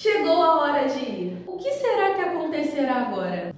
Chegou a hora de ir. O que será que acontecerá agora?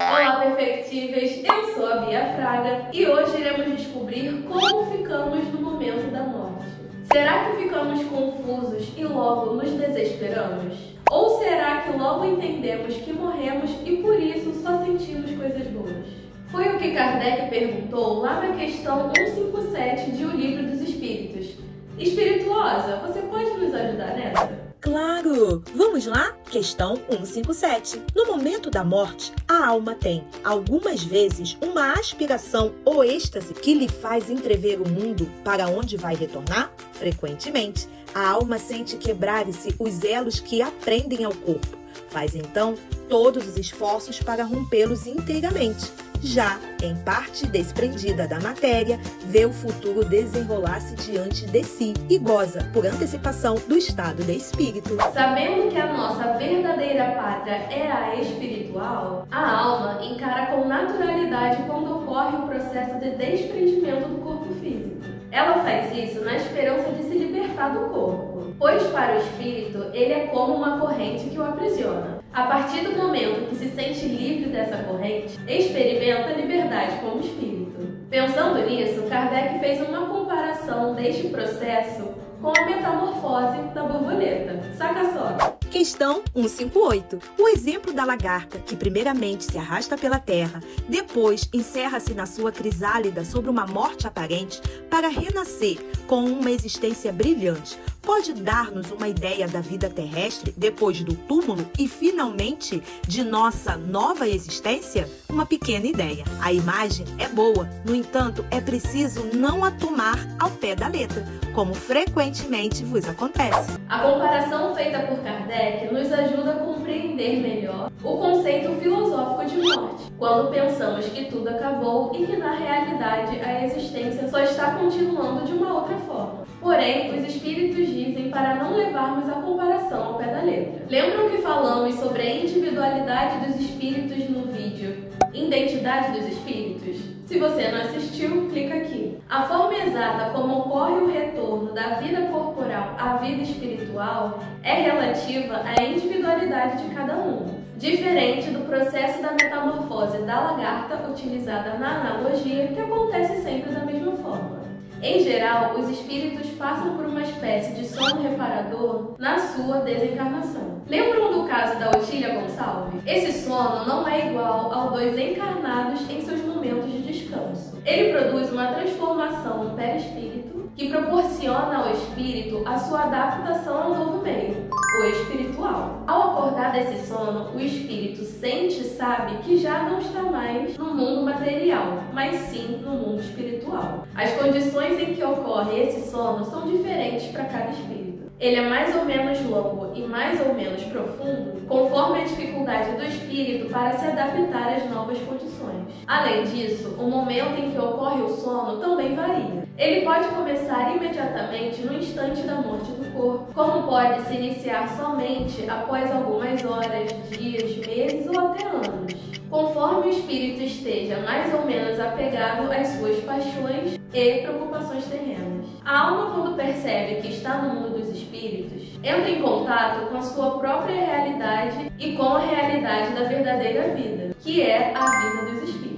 Olá, perfectíveis! Eu sou a Bia Fraga e hoje iremos descobrir como ficamos no momento da morte. Será que ficamos confusos e logo nos desesperamos? Ou será que logo entendemos que morremos e por isso só sentimos coisas boas? Foi o que Kardec perguntou lá na questão 157 de O Livro dos Espíritos. Espirituosa, você pode nos ajudar nessa? Claro! Vamos lá? Questão 157. No momento da morte, a alma tem, algumas vezes, uma aspiração ou êxtase que lhe faz entrever o mundo para onde vai retornar? Frequentemente, a alma sente quebrar-se os elos que a prendem ao corpo. Faz então todos os esforços para rompê-los inteiramente. Já, em parte desprendida da matéria, vê o futuro desenrolar-se diante de si e goza, por antecipação, do estado de espírito. Sabendo que a nossa verdadeira pátria é a espiritual, a alma encara com naturalidade quando ocorre o processo de desprendimento do corpo físico. Ela faz isso na esperança de se libertar do corpo, pois para o espírito ele é como uma corrente que o aprisiona. A partir do momento que se sente livre dessa corrente, experimenta a liberdade como espírito. Pensando nisso, Kardec fez uma comparação deste processo com a metamorfose da borboleta. Saca só! Questão 158. O exemplo da lagarta, que primeiramente se arrasta pela terra, depois encerra-se na sua crisálida sobre uma morte aparente, para renascer com uma existência brilhante, pode dar-nos uma ideia da vida terrestre depois do túmulo e, finalmente, de nossa nova existência? Uma pequena ideia. A imagem é boa, no entanto, é preciso não a tomar ao pé da letra, como frequentemente vos acontece. A comparação feita por Kardec nos ajuda a compreender melhor o conceito filosófico de morte, quando pensamos que tudo acabou e que, na realidade, a existência só está continuando de uma outra forma. Porém, os espíritos dizem para não levarmos a comparação ao pé da letra. Lembram que falamos sobre a individualidade dos espíritos no vídeo Identidade dos Espíritos? Se você não assistiu, clica aqui. A forma exata como ocorre o retorno da vida corporal à vida espiritual é relativa à individualidade de cada um, diferente do processo da metamorfose da lagarta utilizada na analogia, que acontece sempre da mesma forma. Em geral, os espíritos passam por uma espécie de sono reparador na sua desencarnação. Lembram do caso da Otília Gonçalves? Esse sono não é igual ao dos encarnados em seus momentos de descanso. Ele produz uma transformação no perispírito que proporciona ao espírito a sua adaptação ao novo meio, o espiritual. Ao acordar desse sono, o espírito sente e sabe que já não está mais no mundo material, mas sim no mundo espiritual. As condições em que ocorre esse sono são diferentes para cada espírito. Ele é mais ou menos longo e mais ou menos profundo, conforme a dificuldade do espírito para se adaptar às novas condições. Além disso, o momento em que ocorre o sono também varia. Ele pode começar imediatamente no instante da morte do corpo, como pode se iniciar somente após algumas horas, dias, meses ou até anos, conforme o espírito esteja mais ou menos apegado às suas paixões e preocupações terrenas. A alma, quando percebe que está no mundo dos espíritos, entra em contato com a sua própria realidade e com a realidade da verdadeira vida, que é a vida dos espíritos.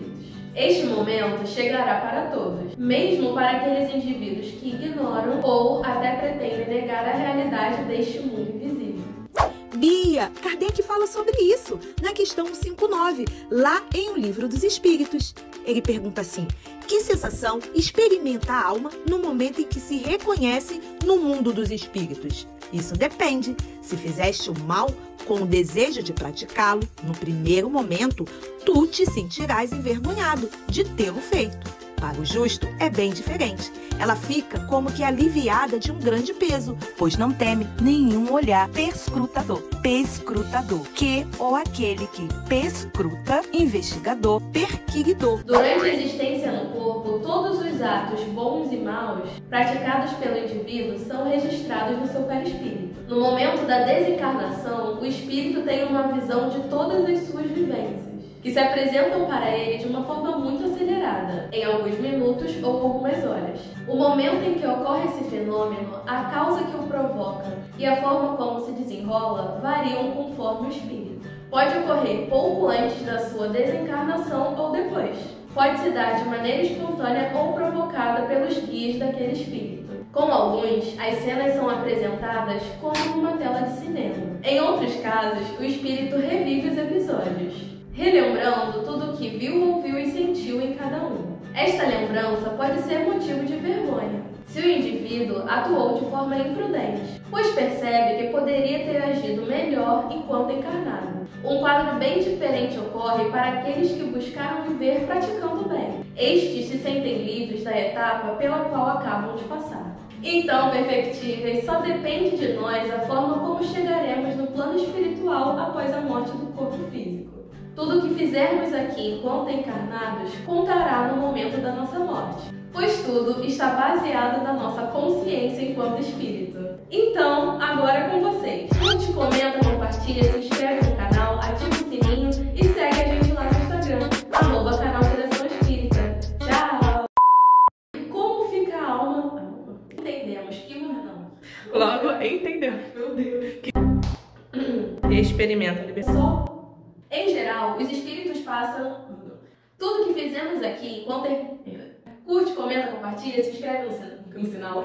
Este momento chegará para todos, mesmo para aqueles indivíduos que ignoram ou até pretendem negar a realidade deste mundo invisível. Bia, Kardec fala sobre isso na questão 159, lá em O Livro dos Espíritos. Ele pergunta assim: que sensação experimenta a alma no momento em que se reconhece no mundo dos espíritos? Isso depende. Se fizeste o mal com o desejo de praticá-lo, no primeiro momento, tu te sentirás envergonhado de tê-lo feito. Para o justo, é bem diferente. Ela fica como que aliviada de um grande peso, pois não teme nenhum olhar perscrutador. Perscrutador, que ou aquele que perscruta, investigador, perquiridor. Durante a existência no corpo, todos os atos bons e maus praticados pelo indivíduo são registrados no seu perispírito. No momento da desencarnação, o espírito tem uma visão de todas as suas vivências, que se apresentam para ele de uma forma muito acelerada, em alguns minutos ou algumas horas. O momento em que ocorre esse fenômeno, a causa que o provoca e a forma como se desenrola variam conforme o espírito. Pode ocorrer pouco antes da sua desencarnação ou depois. Pode se dar de maneira espontânea ou provocada pelos guias daquele espírito. Com alguns, as cenas são apresentadas como uma tela de cinema. Em outros casos, o espírito revive os episódios, relembrando tudo o que viu, ouviu e sentiu em cada um. Esta lembrança pode ser motivo de vergonha, se o indivíduo atuou de forma imprudente, pois percebe que poderia ter agido melhor enquanto encarnado. Um quadro bem diferente ocorre para aqueles que buscaram viver praticando o bem. Estes se sentem livres da etapa pela qual acabam de passar. Então, perfectíveis, só depende de nós a forma como chegaremos no plano espiritual após a morte do corpo físico. Tudo o que fizermos aqui enquanto encarnados contará no momento da nossa morte, pois tudo está baseado na nossa consciência enquanto espírito. Então, agora é com vocês. Curte, comenta, compartilha, se inscreve no canal, ativa o sininho e segue a gente lá no Instagram, @canal Federação Espírita. Tchau! Como fica a alma? Entendemos que não. Logo, entendeu? Meu Deus. Experimenta, Só. Em geral, os espíritos passam tudo que fizemos aqui enquanto... Curte, comenta, compartilha, se inscreve no sinal.